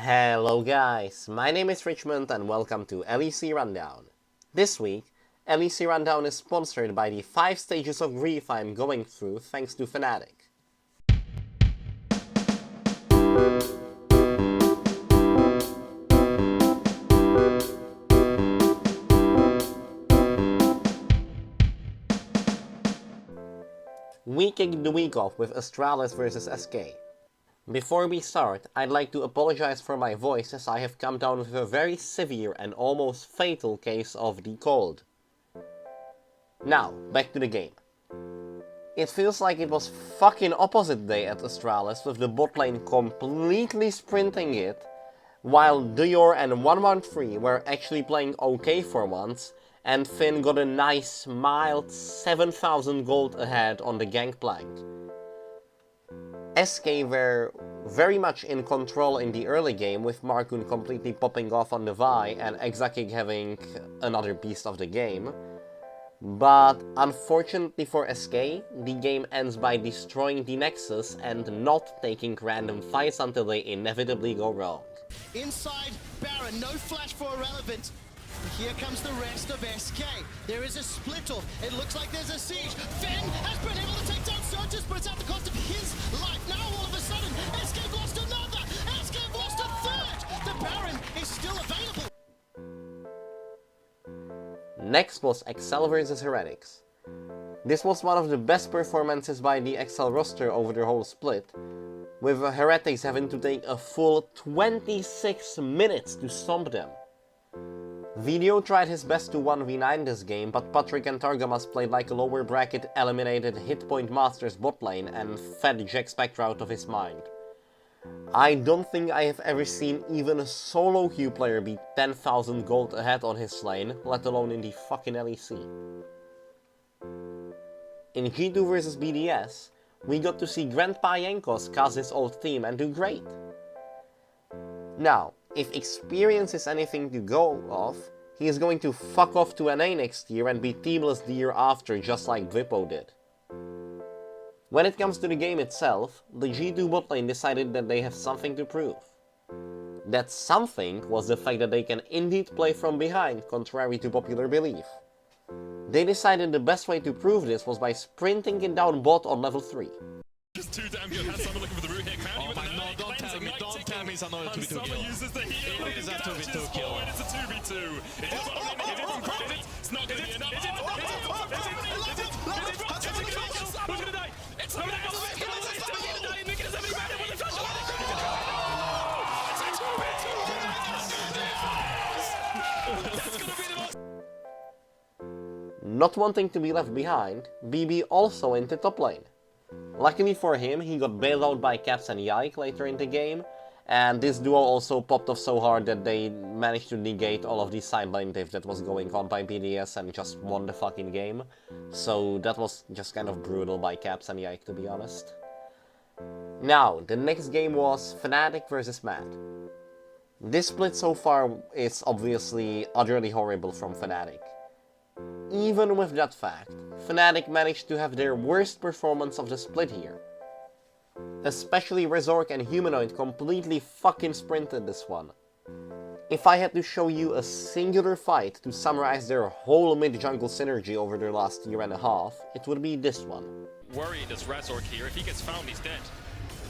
Hello guys, my name is Richmond and welcome to LEC Rundown. This week, LEC Rundown is sponsored by the 5 stages of grief I'm going through thanks to Fnatic. We kicked the week off with Astralis vs SK. Before we start, I'd like to apologize for my voice as I have come down with a very severe and almost fatal case of the cold. Now, back to the game. It feels like it was fucking opposite day at Astralis with the bot lane completely sprinting it, while Dior and 113 were actually playing okay for once, and Finn got a nice mild 7000 gold ahead on the gangplank. SK were very much in control in the early game, with Markun completely popping off on the Vi and Exakig having another beast of the game. But unfortunately for SK, the game ends by destroying the Nexus and not taking random fights until they inevitably go wrong. Inside Baron, no flash for Irrelevant. Here comes the rest of SK. There is a split off. It looks like there's a siege. Finn has been able to take down Surges, but it's at the cost of his life. Now all of a sudden, SK lost another. SK lost a third. The Baron is still available. Next was Excel vs Heretics. This was one of the best performances by the Excel roster over the whole split, with Heretics having to take a full 26 minutes to stomp them. Video tried his best to 1v9 this game, but Patrick and Targamas played like a lower bracket eliminated Hitpoint Masters bot lane and fed Jack Spectre out of his mind. I don't think I have ever seen even a solo queue player be 10,000 gold ahead on his lane, let alone in the fucking LEC. In G2 vs BDS, we got to see Grandpa Yankos cast his old team and do great. Now, if experience is anything to go off, he is going to fuck off to NA next year and be teamless the year after, just like Dwipo did. When it comes to the game itself, the G2 bot lane decided that they have something to prove. That something was the fact that they can indeed play from behind, contrary to popular belief. They decided the best way to prove this was by sprinting it down bot on level 3. Just too damn good. Has someone looking for the root here. Crowdy with no, don't tell me it's another 2v2 kill. Uses the heal. It is a 2v2 kill. It's a 2v2. It is from Crowdy. It's not going to be enough. Is it? Who's going to die? It's not going to die. It's still going to die. Nick is having a battle with the flash. It's a 2v2. That's going to be the most... Not wanting to be left behind, BB also entered top lane. Luckily for him, he got bailed out by Caps and Yike later in the game, and this duo also popped off so hard that they managed to negate all of the sideline diff that was going on by BDS and just won the fucking game. So that was just kind of brutal by Caps and Yike, to be honest. Now, the next game was Fnatic vs Mad. This split so far is obviously utterly horrible from Fnatic. Even with that fact, Fnatic managed to have their worst performance of the split here. Especially Resork and Humanoid completely fucking sprinted this one. If I had to show you a singular fight to summarize their whole mid-jungle synergy over their last year and a half, it would be this one. Worried as Resork here. If he gets found, he's dead.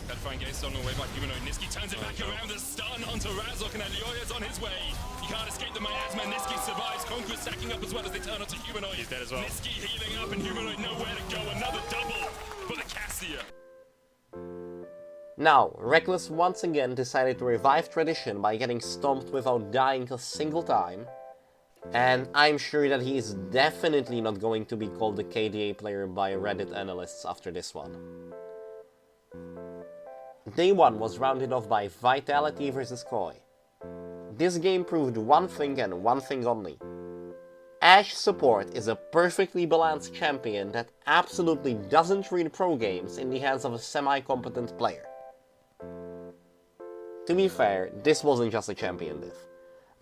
That fine game stolen away by Humanoid. Niski turns it back around. The stun onto Razork, and Alioya's on his way. He can't escape the miasma. Niski survives. Conquest stacking up as well as they turn onto Humanoid. He's dead as well. Niski healing up, and Humanoid nowhere to go. Another double for the Cassia. Now, Reckless once again decided to revive tradition by getting stomped without dying a single time. And I'm sure that he is definitely not going to be called the KDA player by Reddit analysts after this one. Day 1 was rounded off by Vitality vs Koi. This game proved one thing and one thing only. Ashe support is a perfectly balanced champion that absolutely doesn't read pro games in the hands of a semi-competent player. To be fair, this wasn't just a champion diff.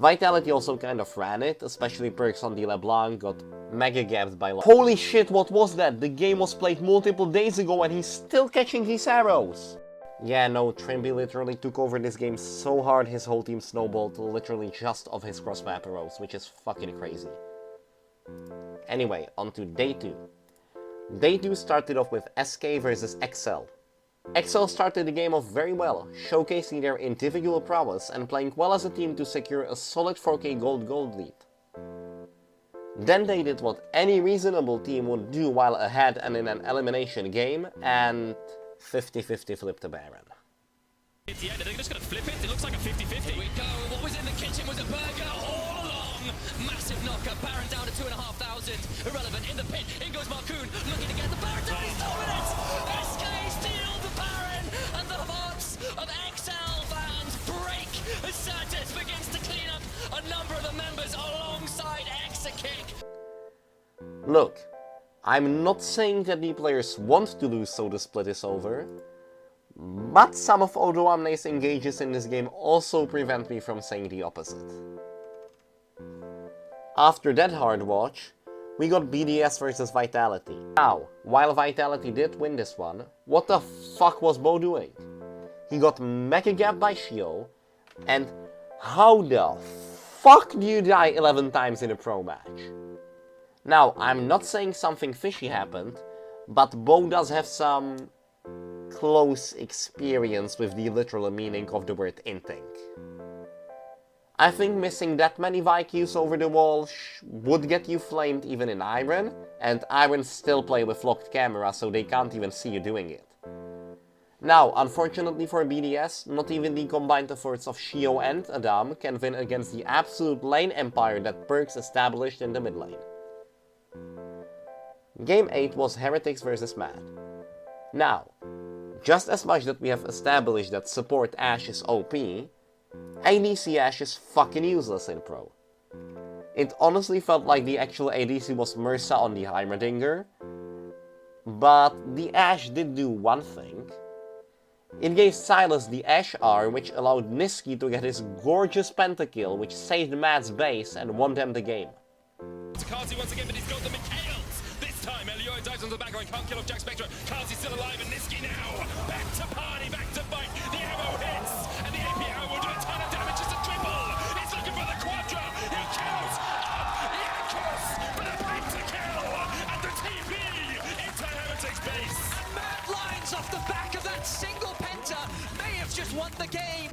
Vitality also kind of ran it, especially perks on the LeBlanc got mega gapped by Holy shit, what was that? The game was played multiple days ago and he's still catching his arrows! Yeah, no, Trimby literally took over this game so hard his whole team snowballed literally just off his cross-map arrows, which is fucking crazy. Anyway, on to Day 2. Day 2 started off with SK versus XL. XL started the game off very well, showcasing their individual prowess and playing well as a team to secure a solid 4k gold lead. Then they did what any reasonable team would do while ahead and in an elimination game, and 50-50 flipped the Baron. At the end, are they just going to flip it? It looks like a 50-50. Here we go. What was in the kitchen was a burger all along. Massive knocker. Baron down to 2,500. Irrelevant in the pit. In goes Marcoon. Looking to get the Baron down. He's dominant. SK steal the Baron. And the hearts of XL fans break as Santos begins to clean up a number of the members alongside Exakick. Look, I'm not saying that the players want to lose so the split is over, but some of Odo Amne's engages in this game also prevent me from saying the opposite. After that hard watch, we got BDS versus Vitality. Now, while Vitality did win this one, what the fuck was Bo doing? He got mega gapped by Shio, and how the fuck do you die 11 times in a pro match? Now, I'm not saying something fishy happened, but Bo does have some close experience with the literal meaning of the word inting. I think missing that many VIQs over the wall would get you flamed even in Iron, and Iron still play with locked camera so they can't even see you doing it. Now, unfortunately for BDS, not even the combined efforts of Shio and Adam can win against the absolute lane empire that Perkz established in the mid lane. Game 8 was Heretics versus Mad. Now, just as much that we have established that support Ashe is OP, ADC Ashe is fucking useless in pro. It honestly felt like the actual ADC was Mursa on the Heimerdinger, but the Ashe did do one thing. It gave Silas the Ashe R, which allowed Niski to get his gorgeous pentakill, which saved Mad's base and won them the game. Kazi once again, but he's got them in chaos. This time, Elioy dives on the back line, can't kill off Jack Spectre. Kazi's still alive, and Niski now back to party, back to fight. The ammo hits, and the APR will do a ton of damage. It's a triple. He's looking for the quadra. He kills up Yakos for the pentakill, and the TP into Heretics base. And Matt lines off the back of that single penta may have just won the game.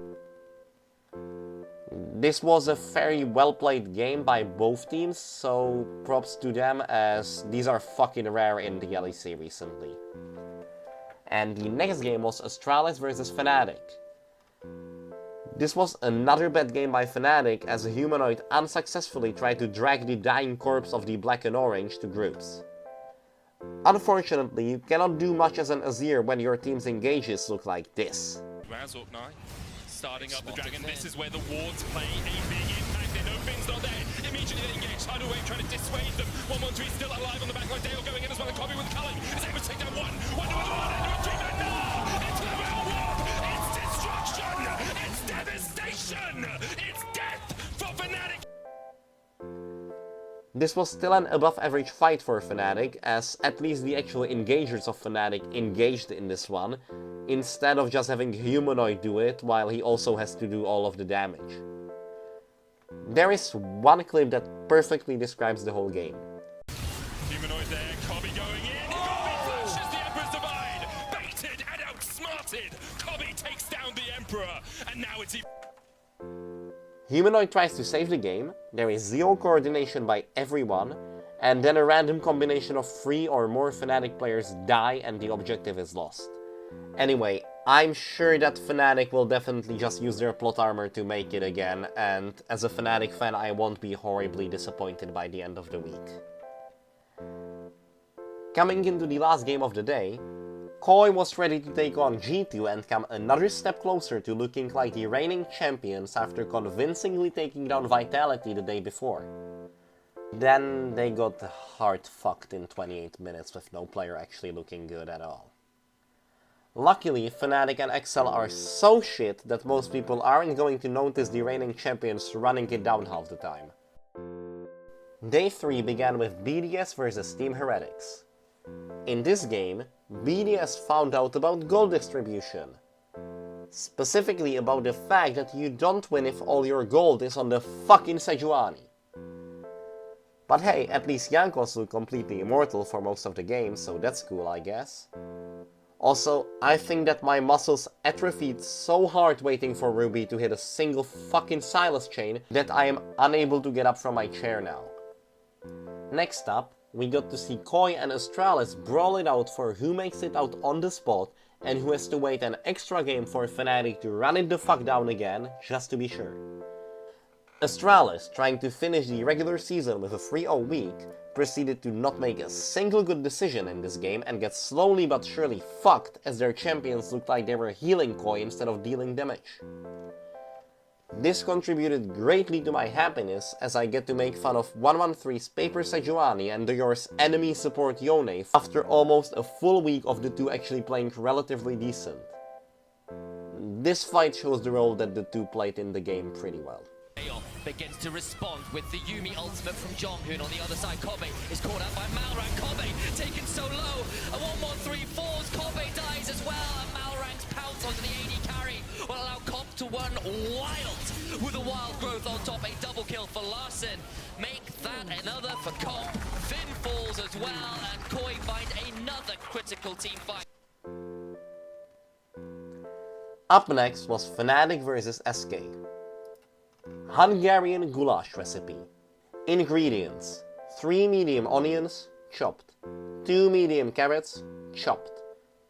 This was a very well played game by both teams, so props to them as these are fucking rare in the LEC recently. And the next game was Astralis versus Fnatic. This was another bad game by Fnatic as a humanoid unsuccessfully tried to drag the dying corpse of the black and orange to groups. Unfortunately, you cannot do much as an Azir when your team's engages look like this. Razork now starting up the dragon. This is where the wards play a big impact. No Finn's not there. Immediately they engage. Tidal Wave trying to dissuade them. 1-1-3 still alive on the backline. Dale going in as well. And Kobe with Culling is able to take down one. One to a three man. No! Into the realm warp. It's destruction. It's devastation. It's death for Fnatic. This was still an above average fight for Fnatic, as at least the actual engagers of Fnatic engaged in this one, instead of just having Humanoid do it while he also has to do all of the damage. There is one clip that perfectly describes the whole game. Humanoid there, Kobe going in. Kobe flashes the Emperor's Divide. Baited and outsmarted. Kobe takes down the Emperor, and now it's Humanoid tries to save the game, there is zero coordination by everyone, and then a random combination of 3 or more Fnatic players die and the objective is lost. Anyway, I'm sure that Fnatic will definitely just use their plot armor to make it again, and as a Fnatic fan I won't be horribly disappointed by the end of the week. Coming into the last game of the day, Koi was ready to take on G2 and come another step closer to looking like the reigning champions after convincingly taking down Vitality the day before. Then they got hard fucked in 28 minutes with no player actually looking good at all. Luckily, Fnatic and XL are so shit that most people aren't going to notice the reigning champions running it down half the time. Day 3 began with BDS versus Team Heretics. In this game, BDS found out about gold distribution. Specifically about the fact that you don't win if all your gold is on the fucking Sejuani. But hey, at least Jankos look completely immortal for most of the game, so that's cool, I guess. Also, I think that my muscles atrophied so hard waiting for Ruby to hit a single fucking Silas chain that I am unable to get up from my chair now. Next up, we got to see Koi and Astralis brawl it out for who makes it out on the spot and who has to wait an extra game for Fnatic to run it the fuck down again, just to be sure. Astralis, trying to finish the regular season with a 3-0 week, proceeded to not make a single good decision in this game and get slowly but surely fucked as their champions looked like they were healing Koi instead of dealing damage. This contributed greatly to my happiness as I get to make fun of 113's Paper Sejuani and Dior's enemy support Yone after almost a full week of the two actually playing relatively decent. This fight shows the role that the two played in the game pretty well. Begins to respond with the Yumi ultimate from Jonghoon on the other side. Kobe is caught out by Malrang. Kobe taken so low. A 1-1-3 falls. Kobe dies as well. And Malrang's pounce onto the AD carry will allow Comp to run wild. With a wild growth on top, a double kill for Larson. Make that another for Comp. Finn falls as well, and Koi finds another critical team fight. Up next was Fnatic vs SK. Hungarian goulash recipe. Ingredients: 3 medium onions, chopped. 2 medium carrots, chopped.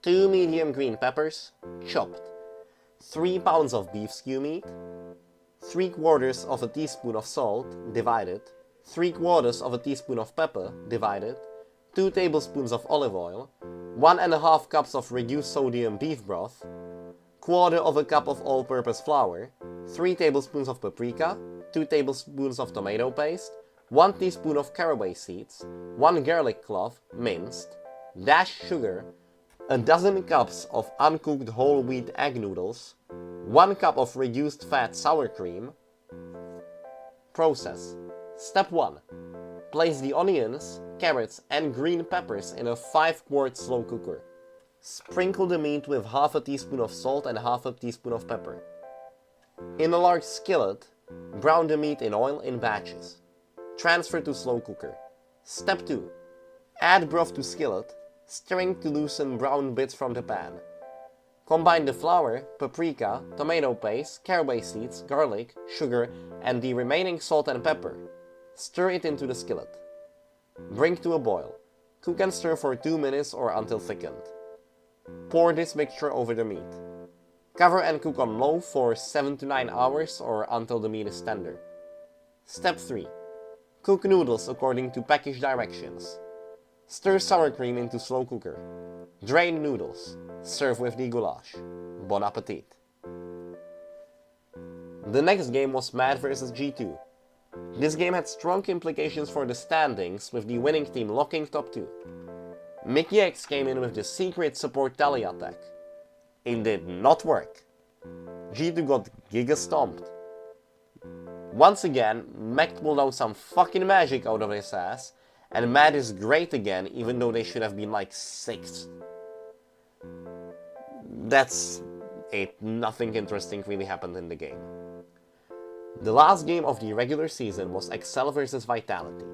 2 medium green peppers, chopped. 3 pounds of beef stew meat. 3/4 of a teaspoon of salt, divided. 3/4 of a teaspoon of pepper, divided. 2 tablespoons of olive oil. 1½ cups of reduced sodium beef broth. 1/4 of a cup of all-purpose flour, 3 tablespoons of paprika, 2 tablespoons of tomato paste, 1 teaspoon of caraway seeds, 1 garlic clove, minced, dashed sugar, a dozen cups of uncooked whole wheat egg noodles, 1 cup of reduced fat sour cream. Process. Step 1. Place the onions, carrots and green peppers in a 5-quart slow cooker. Sprinkle the meat with half a teaspoon of salt and half a teaspoon of pepper. In a large skillet, brown the meat in oil in batches. Transfer to slow cooker. Step 2. Add broth to skillet, stirring to loosen brown bits from the pan. Combine the flour, paprika, tomato paste, caraway seeds, garlic, sugar and the remaining salt and pepper. Stir it into the skillet. Bring to a boil. Cook and stir for 2 minutes or until thickened. Pour this mixture over the meat. Cover and cook on low for 7 to 9 hours or until the meat is tender. Step 3. Cook noodles according to package directions. Stir sour cream into slow cooker. Drain noodles. Serve with the goulash. Bon appetit. The next game was Mad vs G2. This game had strong implications for the standings, with the winning team locking top 2. Mickey X came in with the secret support tally attack. It did not work. G2 got giga stomped. Once again, Mech pulled out some fucking magic out of his ass, and Mad is great again even though they should have been like 6th. That's it, nothing interesting really happened in the game. The last game of the regular season was Excel vs Vitality.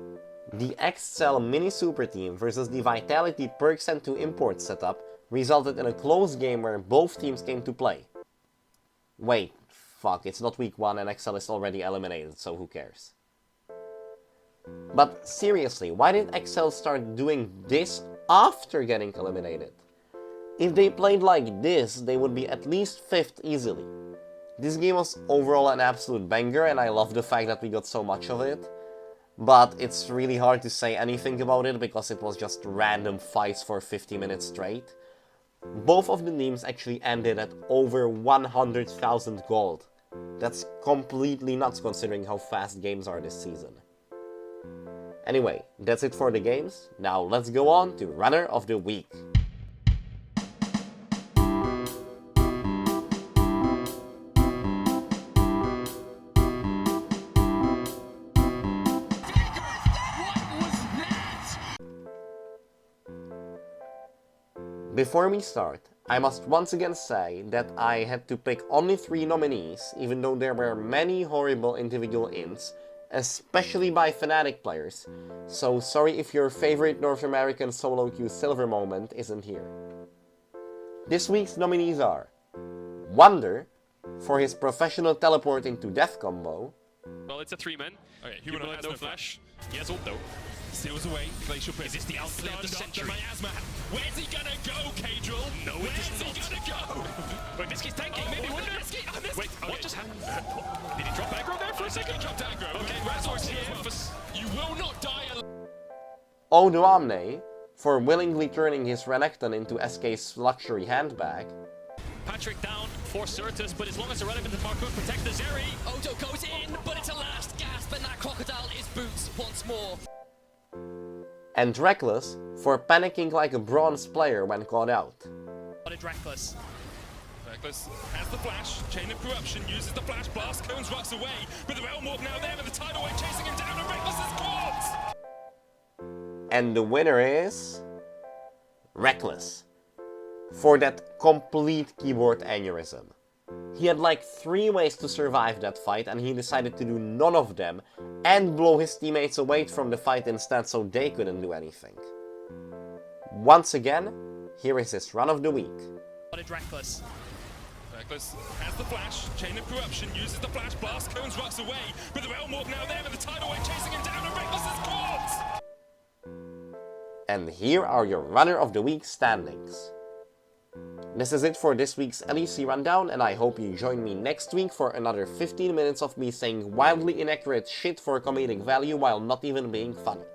The Excel mini super team versus the Vitality perks and 2 imports setup resulted in a close game where both teams came to play. Wait, fuck, it's not week 1 and Excel is already eliminated, so who cares? But seriously, why did Excel start doing this after getting eliminated? If they played like this, they would be at least 5th easily. This game was overall an absolute banger and I love the fact that we got so much of it. But it's really hard to say anything about it because it was just random fights for 50 minutes straight. Both of the teams actually ended at over 100,000 gold. That's completely nuts considering how fast games are this season. Anyway, that's it for the games. Now let's go on to Runner of the Week. Before we start, I must once again say that I had to pick only 3 nominees, even though there were many horrible individual ints, especially by Fnatic players, so sorry if your favorite North American solo queue silver moment isn't here. This week's nominees are Wonder, for his professional teleport into death combo. Well, it's a 3-man. Okay, Humanoid, no flash. He has ult though. Steals away. Glacial Pit. Is this the outplay of the century? Miasma. Where's he gonna go, Cadril? No, it Where's is he not. gonna go? Wait, Niski's tanking, maybe, wouldn't it? Wait, what just happened? Did he drop aggro there for a second? He dropped aggro. Okay, Razor's here. You will not die alone. Onuamne, for willingly turning his Renekton into SK's luxury handbag. Patrick down for Certus, but as long as the relevant and Marcoon protect the Zeri. Odo goes in, but it's a last gasp, and that crocodile is boots once more. And Reckless, for panicking like a bronze player when caught out. But it's Reckless. Reckless has the flash. Chain of Corruption uses the flash blast. Cones rocks away. But the Realm Walk now there, and the Tidal Wave chasing him down, and Reckless is caught! And the winner is... Reckless. For that complete keyboard aneurysm. He had like 3 ways to survive that fight, and he decided to do none of them and blow his teammates away from the fight instead so they couldn't do anything. Once again, here is his run of the week. But it's Reckless. Reckless has the flash. Chain of Corruption uses the flash blast. Cones rocks away. But the Realm Walk now there, and the Tidal Wave chasing him down, and Reckless is caught! And here are your runner of the week standings. This is it for this week's LEC rundown, and I hope you join me next week for another 15 minutes of me saying wildly inaccurate shit for comedic value while not even being funny.